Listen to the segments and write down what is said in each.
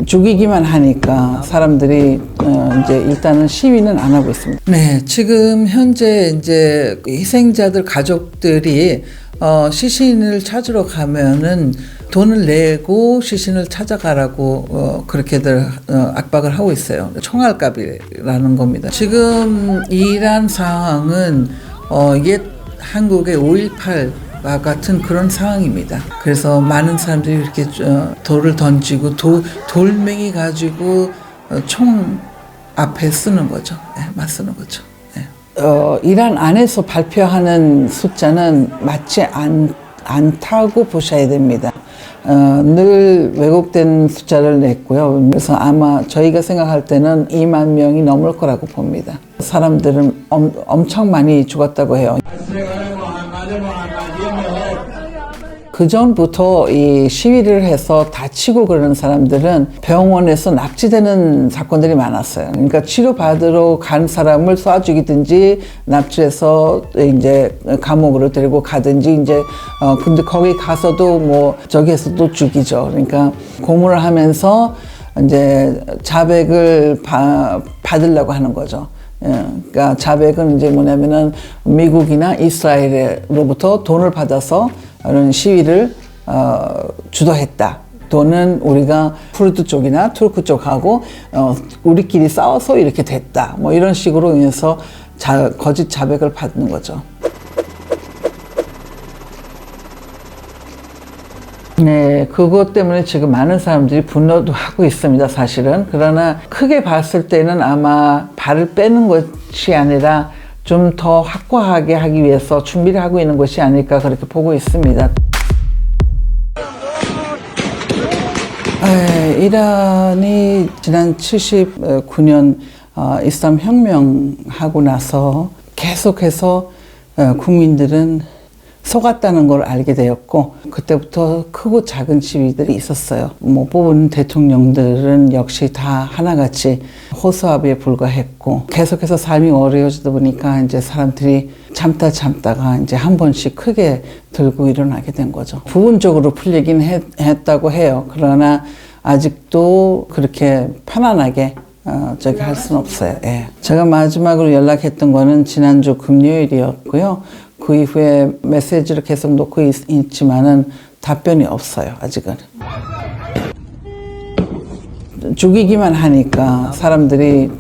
죽이기만 하니까 사람들이 이제 일단은 시위는 안 하고 있습니다. 네, 지금 현재 이제 희생자들 가족들이 시신을 찾으러 가면은 돈을 내고 시신을 찾아가라고 그렇게들 압박을 하고 있어요. 총알값이라는 겁니다. 지금 이란 상황은 옛 한국의 5.18와 같은 그런 상황입니다. 그래서 많은 사람들이 이렇게 돌을 던지고 돌멩이 가지고 총 앞에 쓰는 거죠. 네, 맞쓰는 거죠. 네. 이란 안에서 발표하는 숫자는 맞지 않다고 보셔야 됩니다. 늘 왜곡된 숫자를 냈고요. 그래서 아마 저희가 생각할 때는 2만 명이 넘을 거라고 봅니다. 사람들은 엄청 많이 죽었다고 해요. 그 전부터 이 시위를 해서 다치고 그러는 사람들은 병원에서 납치되는 사건들이 많았어요. 그러니까 치료받으러 간 사람을 쏴 죽이든지 납치해서 이제 감옥으로 데리고 가든지 이제 근데 거기 가서도 뭐 저기에서도 죽이죠. 그러니까 고문을 하면서 이제 자백을 받으려고 하는 거죠. 그러니까 자백은 이제 뭐냐면은 미국이나 이스라엘로부터 돈을 받아서 이런 시위를 주도했다. 또는 우리가 쿠르드 쪽이나 투르크 쪽하고 우리끼리 싸워서 이렇게 됐다. 뭐 이런 식으로 해서 거짓 자백을 받는 거죠. 네, 그것 때문에 지금 많은 사람들이 분노도 하고 있습니다, 사실은. 그러나 크게 봤을 때는 아마 발을 빼는 것이 아니라 좀 더 확고하게 하기 위해서 준비를 하고 있는 것이 아닐까 그렇게 보고 있습니다. 이란이 지난 79년 이슬람 혁명하고 나서 계속해서 국민들은 속았다는 걸 알게 되었고 그때부터 크고 작은 시위들이 있었어요. 뭐 뽑은 대통령들은 역시 다 하나같이 호소합의에 불과했고 계속해서 삶이 어려워지다 보니까 이제 사람들이 참다가 이제 한 번씩 크게 들고 일어나게 된 거죠. 부분적으로 풀리긴 했다고 해요. 그러나 아직도 그렇게 편안하게 저기 할 수는 없어요. 예. 제가 마지막으로 연락했던 거는 지난주 금요일이었고요. 그 이후에 메시지를 계속 놓고 있지만은 답변이 없어요, 아직은. 죽이기만 하니까 사람들이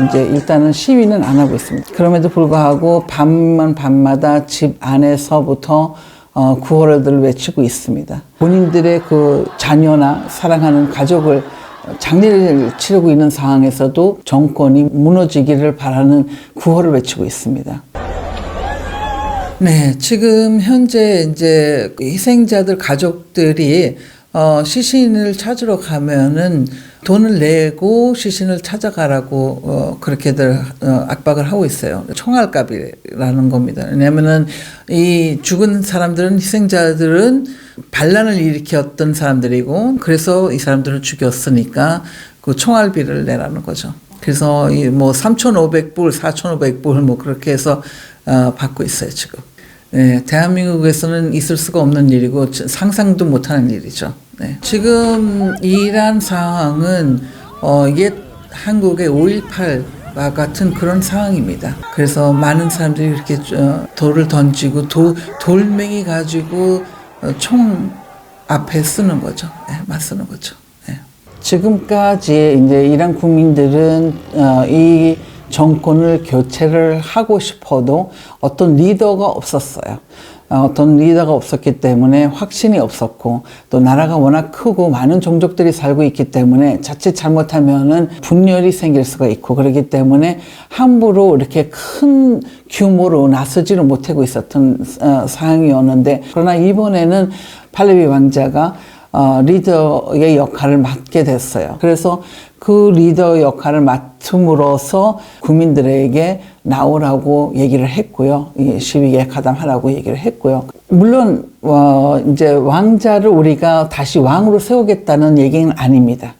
이제 일단은 시위는 안 하고 있습니다. 그럼에도 불구하고 밤마다 집 안에서부터 구호를 외치고 있습니다. 본인들의 그 자녀나 사랑하는 가족을 장례를 치르고 있는 상황에서도 정권이 무너지기를 바라는 구호를 외치고 있습니다. 네, 지금 현재 이제 희생자들 가족들이 시신을 찾으러 가면은 돈을 내고 시신을 찾아가라고 그렇게들 압박을 하고 있어요. 총알값이라는 겁니다. 왜냐면은 이 죽은 사람들은 희생자들은 반란을 일으켰던 사람들이고 그래서 이 사람들을 죽였으니까 그 총알비를 내라는 거죠. 그래서 이 뭐 3,500불, 4,500불 뭐 그렇게 해서 받고 있어요, 지금. 네, 대한민국에서는 있을 수가 없는 일이고 상상도 못하는 일이죠. 네. 지금 이란 상황은 옛 한국의 5.18와 같은 그런 상황입니다. 그래서 많은 사람들이 이렇게 돌을 던지고 돌멩이 가지고 총 앞에 쓰는 거죠. 네, 맞쓰는 거죠. 네. 지금까지 이제 이란 국민들은 이 정권을 교체를 하고 싶어도 어떤 리더가 없었어요. 어떤 리더가 없었기 때문에 확신이 없었고 또 나라가 워낙 크고 많은 종족들이 살고 있기 때문에 자칫 잘못하면은 분열이 생길 수가 있고 그렇기 때문에 함부로 이렇게 큰 규모로 나서지를 못하고 있었던 상황이었는데 그러나 이번에는 팔레비 왕자가 리더의 역할을 맡게 됐어요. 그래서 그 리더 역할을 맡음으로써 국민들에게 나오라고 얘기를 했고요. 이 시위에 가담하라고 얘기를 했고요. 물론 이제 왕자를 우리가 다시 왕으로 세우겠다는 얘기는 아닙니다.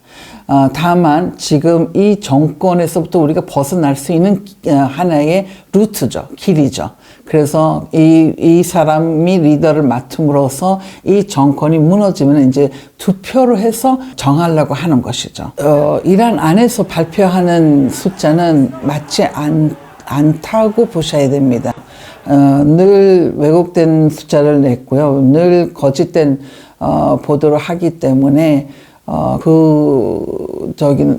다만 지금 이 정권에서부터 우리가 벗어날 수 있는 하나의 루트죠. 길이죠. 그래서 이 사람이 리더를 맡음으로써 이 정권이 무너지면 이제 투표를 해서 정하려고 하는 것이죠. 이란 안에서 발표하는 숫자는 맞지 않다고 보셔야 됩니다. 늘 왜곡된 숫자를 냈고요. 늘 거짓된 보도를 하기 때문에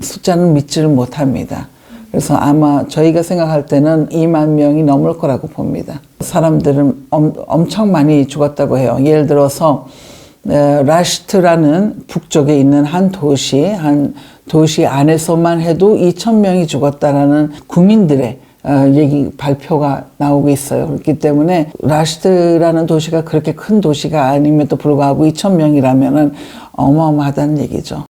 숫자는 믿지를 못합니다. 그래서 아마 저희가 생각할 때는 2만 명이 넘을 거라고 봅니다. 사람들은 엄청 많이 죽었다고 해요. 예를 들어서 라시트라는 북쪽에 있는 한 도시 안에서만 해도 2,000명이 죽었다라는 국민들의 발표가 나오고 있어요. 그렇기 때문에 라시트라는 도시가 그렇게 큰 도시가 아님에도 불구하고 2,000명이라면은 어마어마하다는 얘기죠.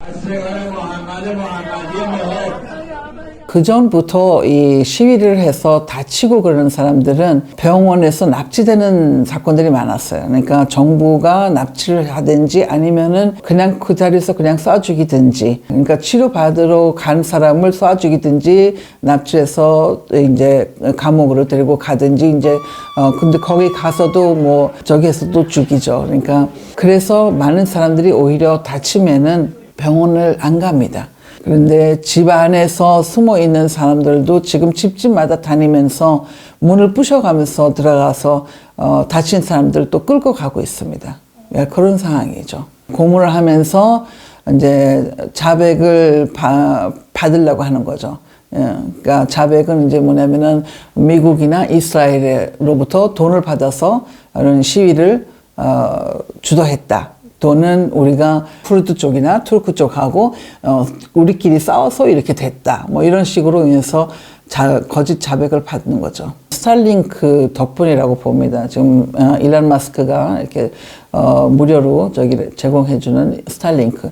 그 전부터 이 시위를 해서 다치고 그러는 사람들은 병원에서 납치되는 사건들이 많았어요. 그러니까 정부가 납치를 하든지 아니면은 그냥 그 자리에서 그냥 쏴 죽이든지, 그러니까 치료받으러 간 사람을 쏴 죽이든지 납치해서 이제 감옥으로 데리고 가든지 이제 근데 거기 가서도 뭐 저기에서도 죽이죠. 그러니까 그래서 많은 사람들이 오히려 다치면은 병원을 안 갑니다. 그런데 집 안에서 숨어 있는 사람들도 지금 집집마다 다니면서 문을 부셔가면서 들어가서 다친 사람들 또 끌고 가고 있습니다. 그런 상황이죠. 고문을 하면서 이제 자백을 받으려고 하는 거죠. 그러니까 자백은 이제 뭐냐면은 미국이나 이스라엘로부터 돈을 받아서 이런 시위를 주도했다. 또는 우리가 쿠르드 쪽이나 투르크 쪽하고 우리끼리 싸워서 이렇게 됐다. 뭐 이런 식으로 인해서 거짓 자백을 받는 거죠. 스타링크 덕분이라고 봅니다. 지금 일론 마스크가 이렇게 무료로 제공해주는 스타링크.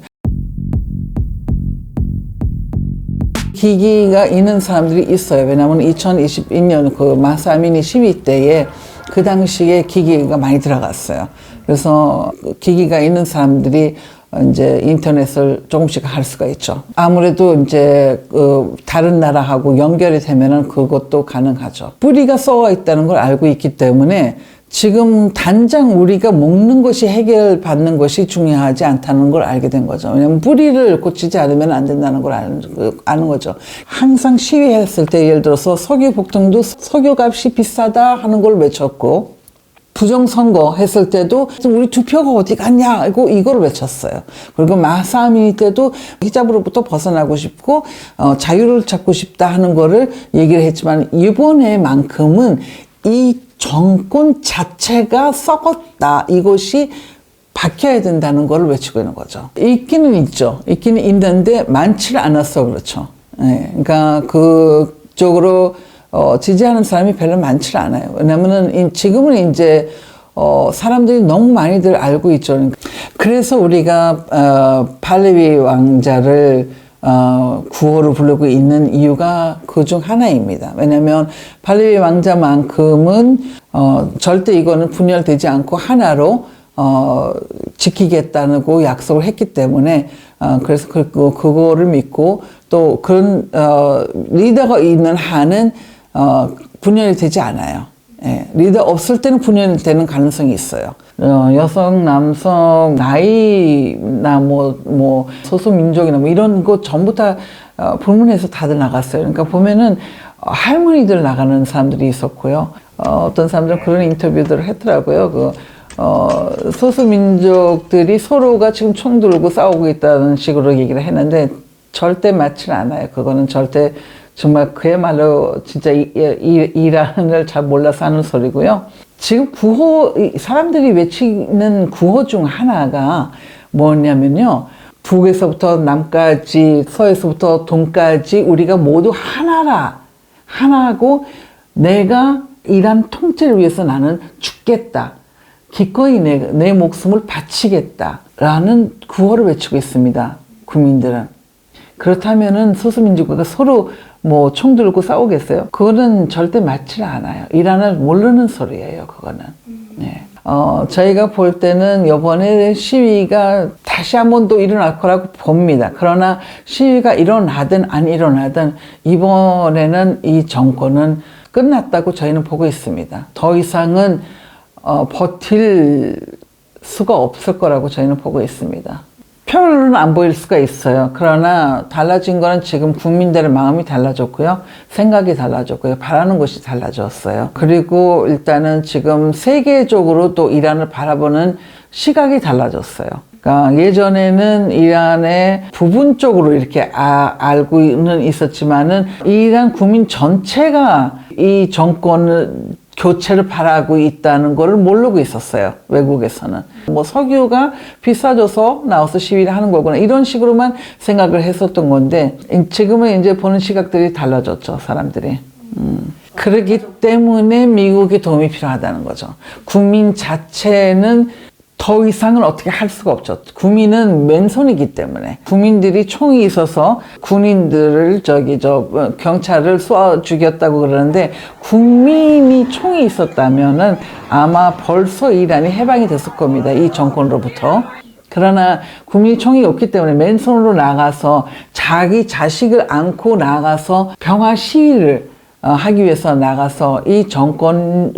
기기가 있는 사람들이 있어요. 왜냐하면 2022년 그 마사미니 시위 때에 그 당시에 기기가 많이 들어갔어요. 그래서 기기가 있는 사람들이 이제 인터넷을 조금씩 할 수가 있죠. 아무래도 이제 다른 나라하고 연결이 되면은 그것도 가능하죠. 뿌리가 썩어 있다는 걸 알고 있기 때문에 지금 당장 우리가 먹는 것이 해결받는 것이 중요하지 않다는 걸 알게 된 거죠. 왜냐하면 뿌리를 고치지 않으면 안 된다는 걸 아는 거죠. 항상 시위했을 때 예를 들어서 석유 폭등도 석유값이 비싸다 하는 걸 외쳤고, 부정선거 했을 때도 우리 투표가 어디 갔냐 이걸 외쳤어요. 그리고 마사미니 때도 히잡으로부터 벗어나고 싶고 자유를 찾고 싶다 하는 거를 얘기를 했지만 이번에만큼은 이 정권 자체가 썩었다. 이것이 바뀌어야 된다는 걸 외치고 있는 거죠. 있기는 있죠. 있기는 있는데 많지는 않았어. 그렇죠. 네. 그러니까 그쪽으로 지지하는 사람이 별로 많지 않아요. 왜냐면은 지금은 이제 사람들이 너무 많이들 알고 있죠. 그래서 우리가 팔레비 왕자를 구호를 부르고 있는 이유가 그중 하나입니다. 왜냐하면 팔레비 왕자만큼은 절대 이거는 분열되지 않고 하나로 지키겠다고 약속을 했기 때문에 그래서 그거를 믿고 또 그런 리더가 있는 한은 분열이 되지 않아요. 예, 리더 없을 때는 분열이 되는 가능성이 있어요. 여성, 남성, 나이나 뭐 소수민족이나 뭐 이런 거 전부 다 불문해서 다들 나갔어요. 그러니까 보면은 할머니들 나가는 사람들이 있었고요. 어떤 사람들은 그런 인터뷰들을 했더라고요. 소수민족들이 서로가 지금 총 들고 싸우고 있다는 식으로 얘기를 했는데 절대 맞지는 않아요. 그거는 절대 정말 그야말로 진짜 이란을 잘 몰라서 하는 소리고요. 지금 사람들이 외치는 구호 중 하나가 뭐냐면요. 북에서부터 남까지, 서에서부터 동까지 우리가 모두 하나라. 하나고 내가 이란 통째를 위해서 나는 죽겠다. 기꺼이 내 목숨을 바치겠다. 라는 구호를 외치고 있습니다. 국민들은. 그렇다면은 소수민족과 서로 뭐 총 들고 싸우겠어요? 그거는 절대 맞지 않아요. 이란을 모르는 소리예요, 그거는. 네. 저희가 볼 때는 이번에 시위가 다시 한 번 또 일어날 거라고 봅니다. 그러나 시위가 일어나든 안 일어나든 이번에는 이 정권은 끝났다고 저희는 보고 있습니다. 더 이상은 버틸 수가 없을 거라고 저희는 보고 있습니다. 표로는 안 보일 수가 있어요. 그러나 달라진 거는 지금 국민들의 마음이 달라졌고요. 생각이 달라졌고요. 바라는 것이 달라졌어요. 그리고 일단은 지금 세계적으로 또 이란을 바라보는 시각이 달라졌어요. 그러니까 예전에는 이란의 부분적으로 이렇게 알고는 있었지만은 이란 국민 전체가 이 정권을 교체를 바라고 있다는 것을 모르고 있었어요. 외국에서는. 뭐 석유가 비싸져서 나와서 시위를 하는 거구나. 이런 식으로만 생각을 했었던 건데 지금은 이제 보는 시각들이 달라졌죠. 사람들이. 그렇기 때문에 미국의 도움이 필요하다는 거죠. 국민 자체는 더 이상은 어떻게 할 수가 없죠. 국민은 맨손이기 때문에. 국민들이 총이 있어서 군인들을 경찰을 쏘아 죽였다고 그러는데 국민이 총이 있었다면은 아마 벌써 이란이 해방이 됐을 겁니다. 이 정권으로부터. 그러나 국민이 총이 없기 때문에 맨손으로 나가서 자기 자식을 안고 나가서 평화 시위를 하기 위해서 나가서 이 정권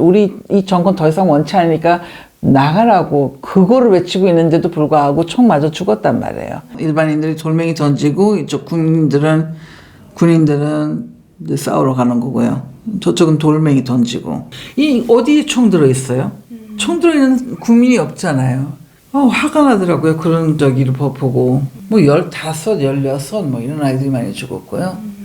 더 이상 원치 않으니까 나가라고 그거를 외치고 있는데도 불구하고 총 맞아 죽었단 말이에요. 일반인들이 돌멩이 던지고 이쪽 군인들은 이제 싸우러 가는 거고요. 저쪽은 돌멩이 던지고. 이 어디에 총 들어 있어요? 총 들어 있는 국민이 없잖아요. 화가 나더라고요. 그런 저기를 보고. 뭐 15, 16 뭐 이런 아이들이 많이 죽었고요.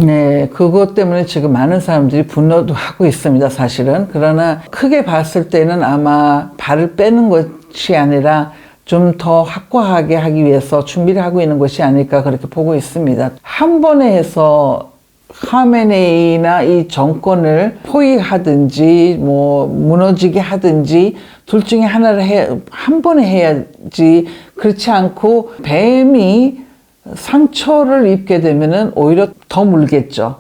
네, 그것 때문에 지금 많은 사람들이 분노도 하고 있습니다, 사실은. 그러나 크게 봤을 때는 아마 발을 빼는 것이 아니라 좀 더 확고하게 하기 위해서 준비를 하고 있는 것이 아닐까 그렇게 보고 있습니다. 한 번에 해서 하메네이나 이 정권을 포위하든지 뭐 무너지게 하든지 둘 중에 하나를 한 번에 해야지, 그렇지 않고 뱀이 상처를 입게 되면은 오히려 더 물겠죠.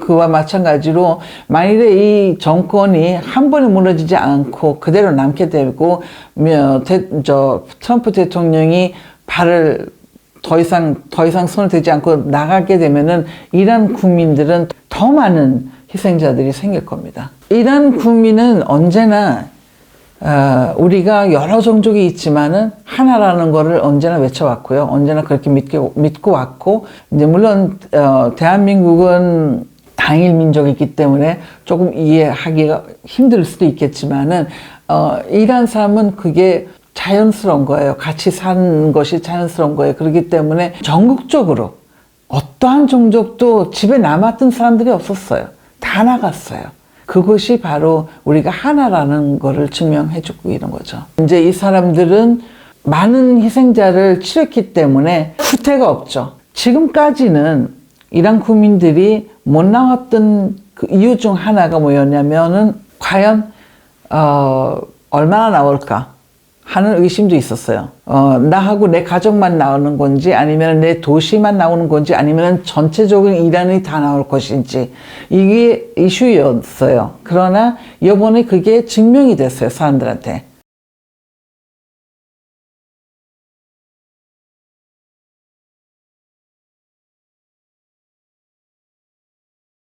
그와 마찬가지로 만일에 이 정권이 한 번에 무너지지 않고 그대로 남게 되고 트럼프 대통령이 발을 더 이상 손을 대지 않고 나가게 되면은 이란 국민들은 더 많은 희생자들이 생길 겁니다. 이란 국민은 언제나 우리가 여러 종족이 있지만은 하나라는 거를 언제나 외쳐왔고요. 언제나 그렇게 믿고 왔고, 이제 물론 대한민국은 당일 민족이기 때문에 조금 이해하기가 힘들 수도 있겠지만은 이란 사람은 그게 자연스러운 거예요. 같이 사는 것이 자연스러운 거예요. 그렇기 때문에 전국적으로 어떠한 종족도 집에 남았던 사람들이 없었어요. 다 나갔어요. 그것이 바로 우리가 하나라는 것을 증명해주고 있는 거죠. 이제 이 사람들은 많은 희생자를 치렀기 때문에 후퇴가 없죠. 지금까지는 이란 국민들이 못 나왔던 그 이유 중 하나가 뭐였냐면은 과연 얼마나 나올까 하는 의심도 있었어요. 나하고 내 가족만 나오는 건지, 아니면 내 도시만 나오는 건지, 아니면 전체적인 이란이 다 나올 것인지, 이게 이슈였어요. 그러나 이번에 그게 증명이 됐어요, 사람들한테.